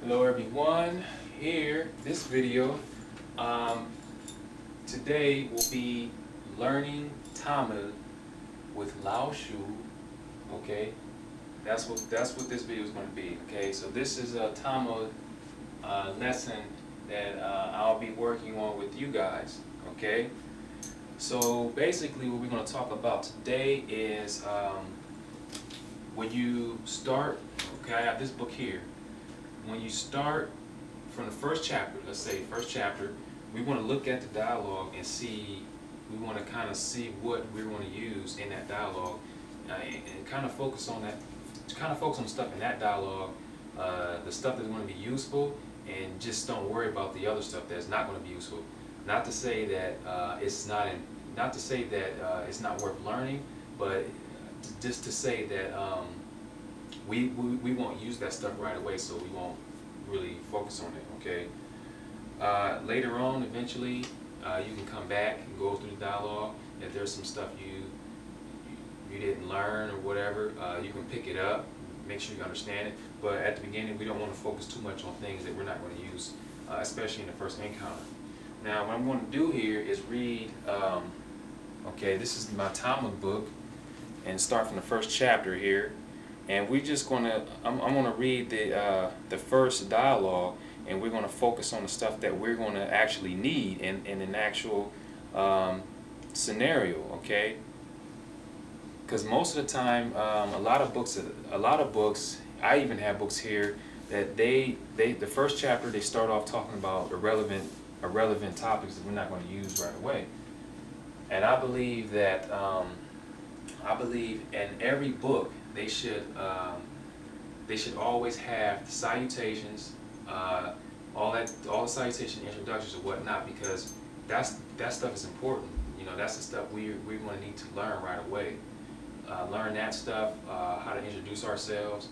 Hello everyone, here, this video, today will be learning Tamil with Lao Shu, okay? That's what this video is going to be, okay? So this is a Tamil lesson that I'll be working on with you guys, okay? So basically what we're going to talk about today is when you start, okay, I have this book here. When you start from the first chapter, let's say first chapter, we want to look at the dialogue and see, we want to kind of see what we're going to use in that dialogue and kind of focus on that, kind of focus on the stuff in that dialogue, the stuff that's going to be useful, and just don't worry about the other stuff that's not going to be useful. Not to say that it's not worth learning, but just to say that we won't use that stuff right away, so we won't really focus on it, okay? Later on, eventually, you can come back and go through the dialogue. If there's some stuff you didn't learn or whatever, you can pick it up, make sure you understand it. But at the beginning, we don't want to focus too much on things that we're not going to use, especially in the first encounter. Now, what I'm going to do here is read, okay, this is my Tamil book, and start from the first chapter here. And we're just gonna, I'm gonna read the first dialogue, and we're gonna focus on the stuff that we're gonna actually need in an actual scenario, okay? Because most of the time, a lot of books, I even have books here that the first chapter they start off talking about irrelevant topics that we're not going to use right away. And I believe that in every book they should always have salutations, all the salutation introductions and whatnot, because that stuff is important. You know, that's the stuff we're going to need to learn right away. Learn that stuff, how to introduce ourselves,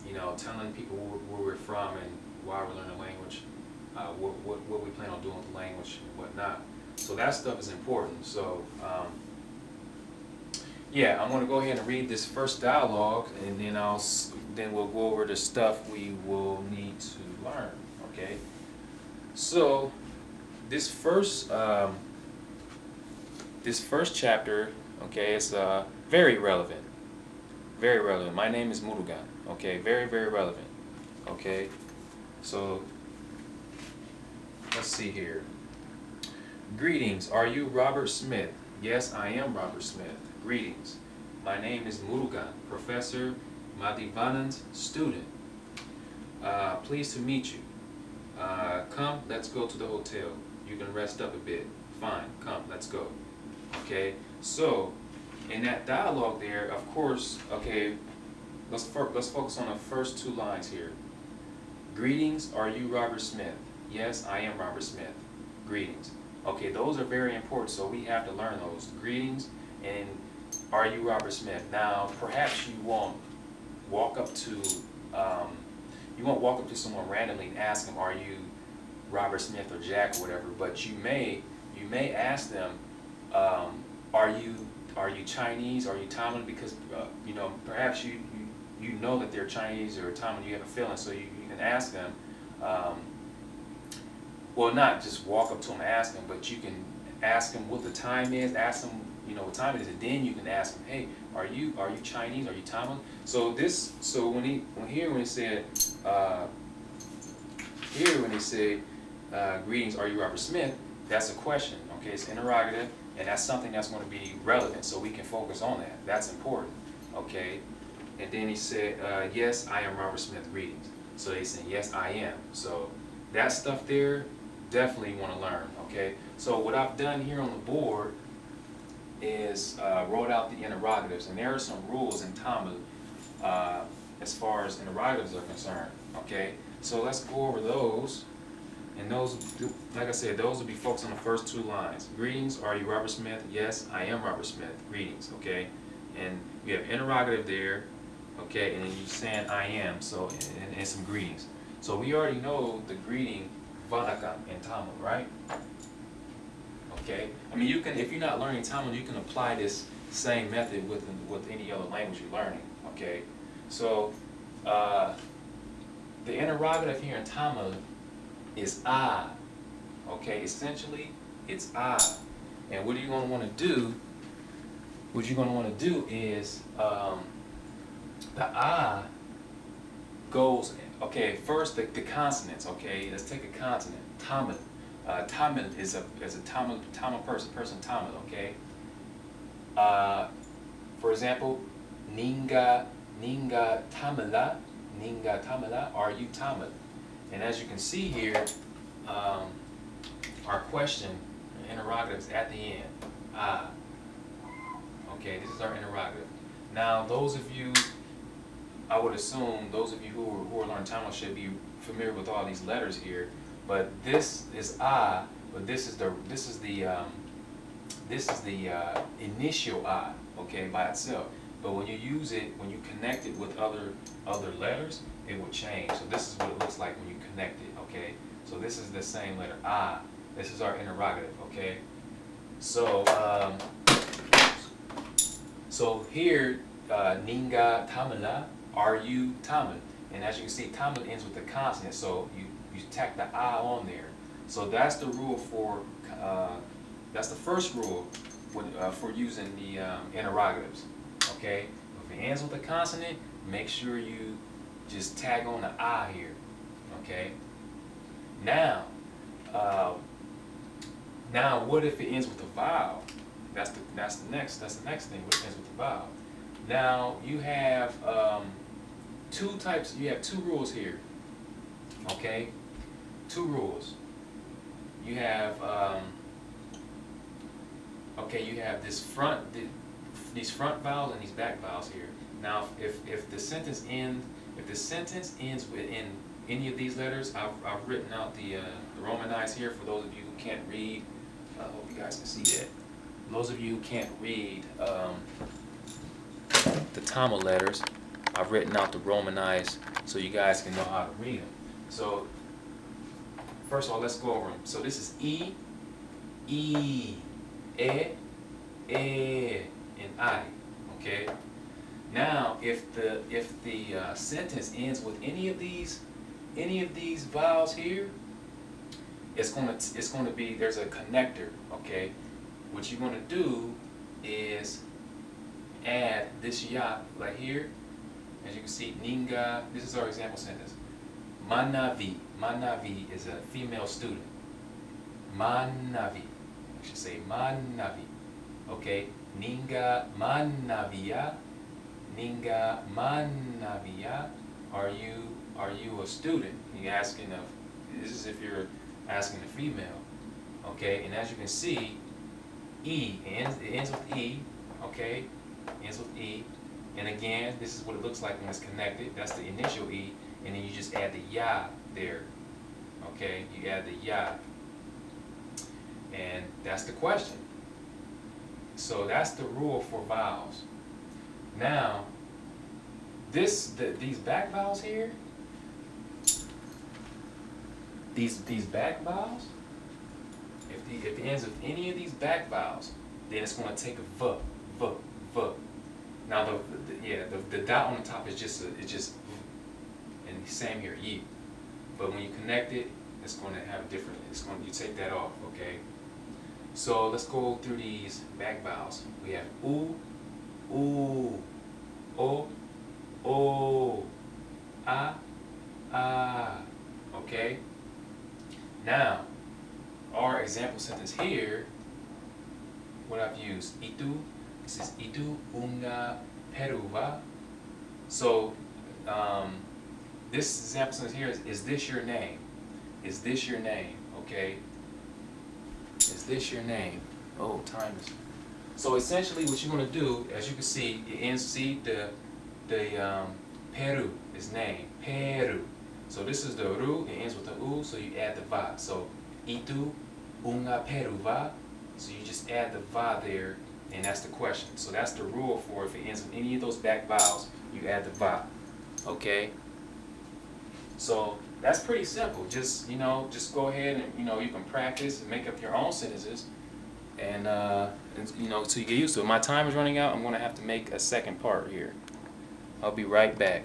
you know, telling people where we're from and why we're learning the language, what we plan on doing with the language and whatnot. So that stuff is important. So yeah, I'm going to go ahead and read this first dialogue, and then we'll go over the stuff we will need to learn. Okay. So this first chapter, okay, it's very relevant. Very relevant. My name is Murugan. Okay, very relevant. Okay. So let's see here. Greetings. Are you Robert Smith? Yes, I am Robert Smith. Greetings. My name is Murugan, Professor Madhivanan's student. Pleased to meet you. Come, let's go to the hotel. You can rest up a bit. Fine, come, let's go. Okay, so in that dialogue there, of course, okay, let's focus on the first two lines here. Greetings, are you Robert Smith? Yes, I am Robert Smith. Greetings. Okay, those are very important, so we have to learn those. Greetings and are you Robert Smith? Now, perhaps you won't walk up to someone randomly and ask them, are you Robert Smith or Jack or whatever, but you may ask them, are you Chinese? Are you Tamil? Because you know, perhaps you know that they're Chinese or Tamil. You have a feeling, so you can ask them. Well, not just walk up to them and ask them, but you can ask them what the time is. Ask them, you know, what time it is, and then you can ask them, hey, are you Chinese? Are you Tamil? So when he said greetings, are you Robert Smith? That's a question. Okay, it's interrogative, and that's something that's going to be relevant, so we can focus on that. That's important. Okay, and then he said, yes, I am Robert Smith. Greetings. So they said, yes, I am. So that stuff there, definitely want to learn. Okay, so what I've done here on the board is wrote out the interrogatives, and there are some rules in Tamil as far as interrogatives are concerned. Okay, so let's go over those, and those, like I said, those will be focused on the first two lines. Greetings, are you Robert Smith? Yes, I am Robert Smith. Greetings. Okay, and you have interrogative there. Okay, and then you're saying I am, so and some greetings. So we already know the greeting Vanakkam in Tamil, right? Okay, I mean, you can, if you're not learning Tamil, you can apply this same method with any other language you're learning. Okay, so the interrogative here in Tamil is I. Okay, essentially it's I. And what you're going to want to do, is the I goes, okay, first the consonants, okay, let's take a consonant, Tamil. Tamil is a Tamil person Tamil, okay. For example, Ninga Tamila, are you Tamil? And as you can see here, our question, interrogative is at the end, okay, this is our interrogative. Now, those of you, I would assume, those of you who are learning Tamil should be familiar with all these letters here, but this is but this is the initial I, okay, by itself. But when you use it, when you connect it with other letters, it will change. So this is what it looks like when you connect it, okay? So this is the same letter I. This is our interrogative, okay? So so here, Ninga Tamila, are you Tamil? And as you can see, Tamil ends with a consonant, so you tack the I on there. So that's the rule for, that's the first rule when, for using the interrogatives, okay? If it ends with a consonant, make sure you just tag on the I here, okay? Now, what if it ends with a vowel? That's the next thing. What ends with a vowel? Now you have two types. You have two rules here. Okay, two rules. You have you have these front vowels and these back vowels here. Now, if the sentence ends with any of these letters, I've written out the Romanized here for those of you who can't read. I hope you guys can see that. Those of you who can't read the Tamil letters, I've written out the Romanized so you guys can know how to read them. So first of all, let's go over them. So this is E, E, and I. Okay. Now, if the sentence ends with any of these vowels here, it's going to be, there's a connector. Okay. What you're going to do is add this ya right here. As you can see, Ninga, this is our example sentence. Manavi is a female student. Manavi, I should say Manavi. Okay, Ninga Manavia, are you a student? You're asking this is if you're asking a female. Okay, and as you can see, E, it ends with E, okay? Ends with E. And again, this is what it looks like when it's connected. That's the initial E, and then you just add the ya there. Okay, you add the ya. And that's the question. So that's the rule for vowels. Now, these back vowels here, these back vowels, if it ends with any of these back vowels, then it's going to take a v. Now the dot on the top is just and the same here, y. But when you connect it, it's going to have a different. You take that off, okay? So let's go through these back vowels. We have oo, o, ah. Okay. Now, our example sentence here, what I've used, itu. This is itu unga peruva. So this example sentence here is this your name? Is this your name? Okay. Is this your name? Oh, time is. So essentially, what you're going to do, as you can see, it ends. See the Peru is name. Peru. So this is the ru. It ends with the u. So you add the va. So itu unga peruva. So you just add the va there. And that's the question. So that's the rule for if it ends with any of those back vowels, you add the va. Okay? So that's pretty simple. Just just go ahead and you can practice and make up your own sentences, and so you get used to it. My time is running out. I'm going to have to make a second part here. I'll be right back.